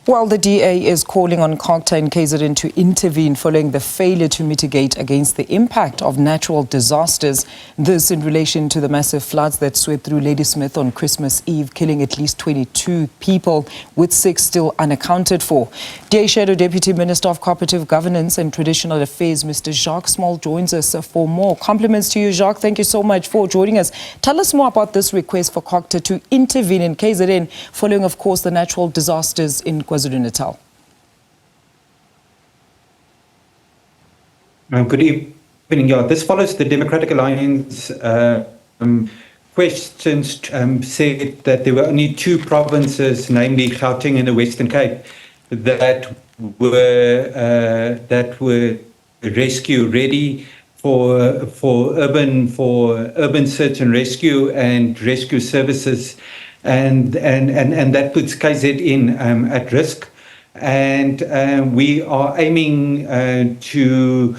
Well, the DA is calling on COGTA and KZN to intervene following the failure to mitigate against the impact of natural disasters. This in relation to the massive floods that swept through Ladysmith on Christmas Eve, killing at least 22 people, with 6 still unaccounted for. DA Shadow Deputy Minister of Cooperative Governance and Traditional Affairs, Mr. Jacques Smalle, joins us for more. Compliments to you, Jacques. Thank you so much for joining us. Tell us more about this request for COGTA to intervene in KZN following, of course, the natural disasters in KwaZulu-Natal. Good evening. Yeah, this follows the Democratic Alliance questions said that there were only 2 provinces, namely Gauteng and the Western Cape, that were rescue ready for urban search and rescue services, and that puts KZN at risk. And we are aiming to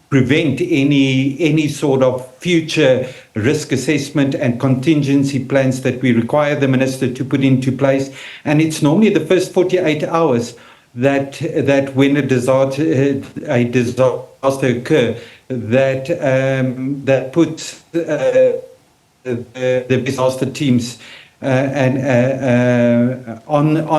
prevent any sort of future risk assessment and contingency plans that we require the minister to put into place. And it's normally the first 48 hours that when a disaster occur, that puts the disaster teams on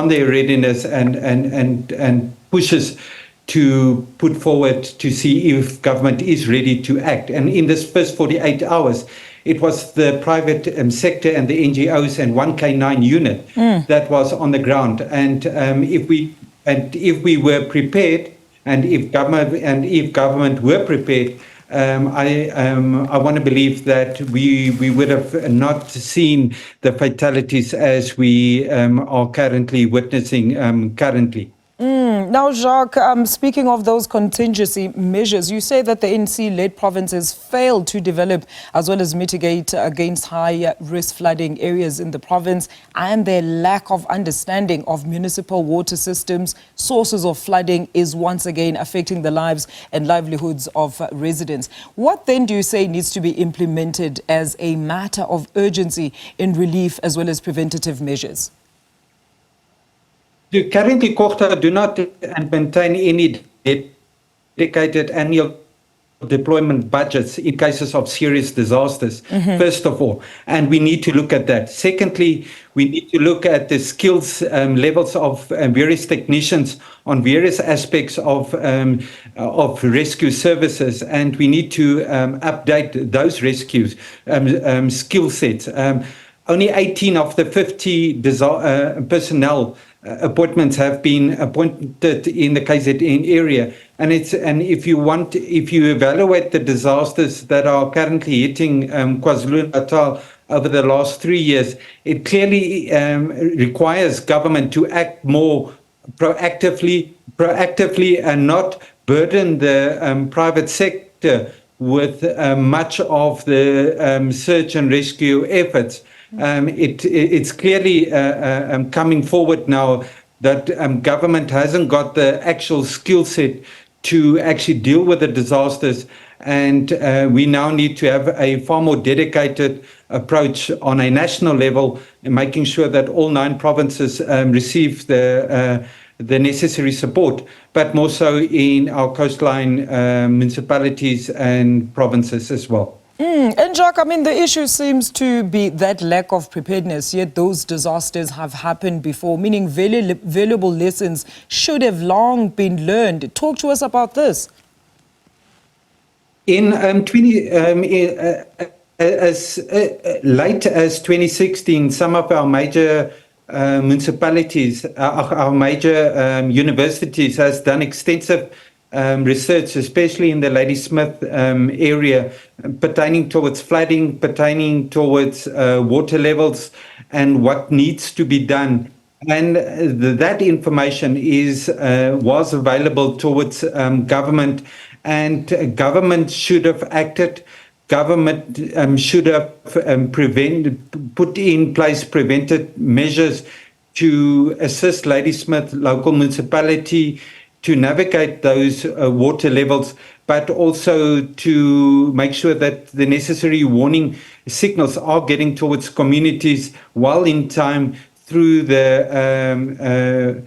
their readiness and pushes to put forward to see if government is ready to act. And in this first 48 hours, it was the private sector and the NGOs and 1K9 unit that was on the ground. And if we were prepared, and if government were prepared, I want to believe that we would have not seen the fatalities as we are currently witnessing currently. Now, Jacques, speaking of those contingency measures, you say that the NC-led provinces failed to develop as well as mitigate against high-risk flooding areas in the province, and their lack of understanding of municipal water systems, sources of flooding, is once again affecting the lives and livelihoods of residents. What then do you say needs to be implemented as a matter of urgency in relief as well as preventative measures? Currently, COGTA do not maintain any dedicated annual deployment budgets in cases of serious disasters, first of all. And we need to look at that. Secondly, we need to look at the skills levels of various technicians on various aspects of rescue services. And we need to update those rescues skill sets. Only 18 of the 50 personnel appointments have been appointed in the KZN area, and if you evaluate the disasters that are currently hitting KwaZulu-Natal over the last 3 years, it clearly requires government to act more proactively and not burden the private sector with much of the search and rescue efforts. It's clearly coming forward now that government hasn't got the actual skill set to actually deal with the disasters, and we now need to have a far more dedicated approach on a national level, in making sure that all 9 provinces receive the necessary support, but more so in our coastline municipalities and provinces as well. And Jacques, I mean, the issue seems to be that lack of preparedness, yet those disasters have happened before, meaning valuable lessons should have long been learned. Talk to us about this. In as late as 2016, some of our major municipalities, our major universities has done extensive research, especially in the Ladysmith area, pertaining towards flooding, pertaining towards water levels and what needs to be done. And that information was available towards government, and government should have acted. Government should have put in place preventive measures to assist Ladysmith local municipality to navigate those water levels, but also to make sure that the necessary warning signals are getting towards communities well in time through the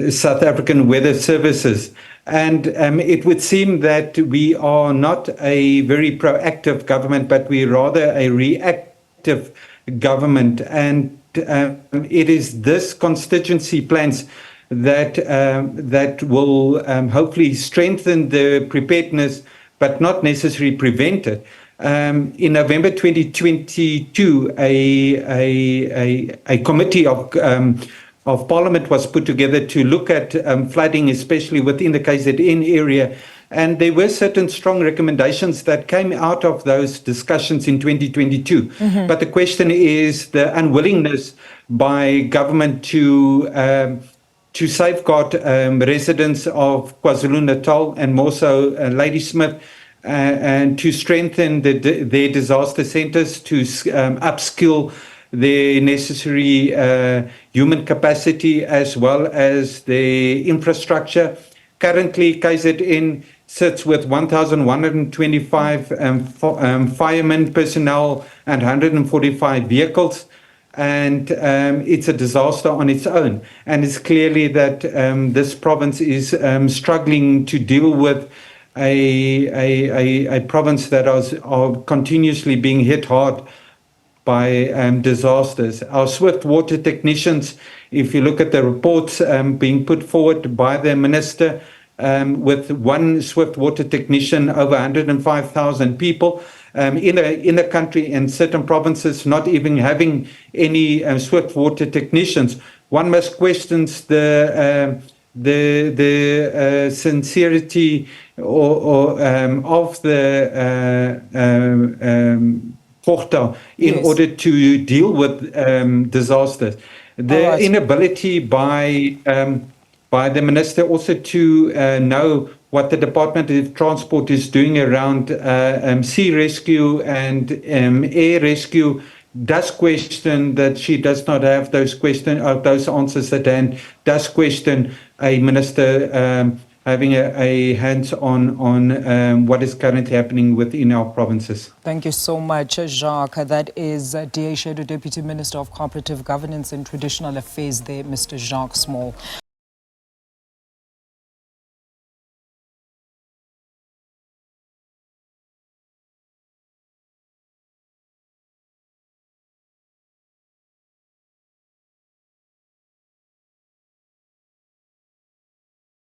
South African Weather Services. And it would seem that we are not a very proactive government, but we're rather a reactive government. And it is this constituency plans that will hopefully strengthen the preparedness, but not necessarily prevent it. In November 2022, a committee of Parliament was put together to look at flooding, especially within the KZN area. And there were certain strong recommendations that came out of those discussions in 2022. But the question is the unwillingness by government to safeguard residents of KwaZulu-Natal and more so Ladysmith, and to strengthen their disaster centers, to upskill their necessary human capacity as well as their infrastructure. Currently, KZN sits with 1,125 firemen personnel and 145 vehicles. And it's a disaster on its own. And it's clearly that this province is struggling to deal with a province that are continuously being hit hard by disasters. Our swift water technicians, if you look at the reports being put forward by the minister, with one swift water technician over 105,000 people in the country, and certain provinces not even having any swift water technicians, one must question the sincerity of the COGTA in order to deal with disasters. The inability by the minister also to know what the Department of Transport is doing around sea rescue and air rescue does question that she does not have those answers at hand, does question a minister having a hands on what is currently happening within our provinces. Thank you so much, Jacques. That is DA Shadow Deputy Minister of Cooperative Governance and Traditional Affairs there, Mr. Jacques Smalle.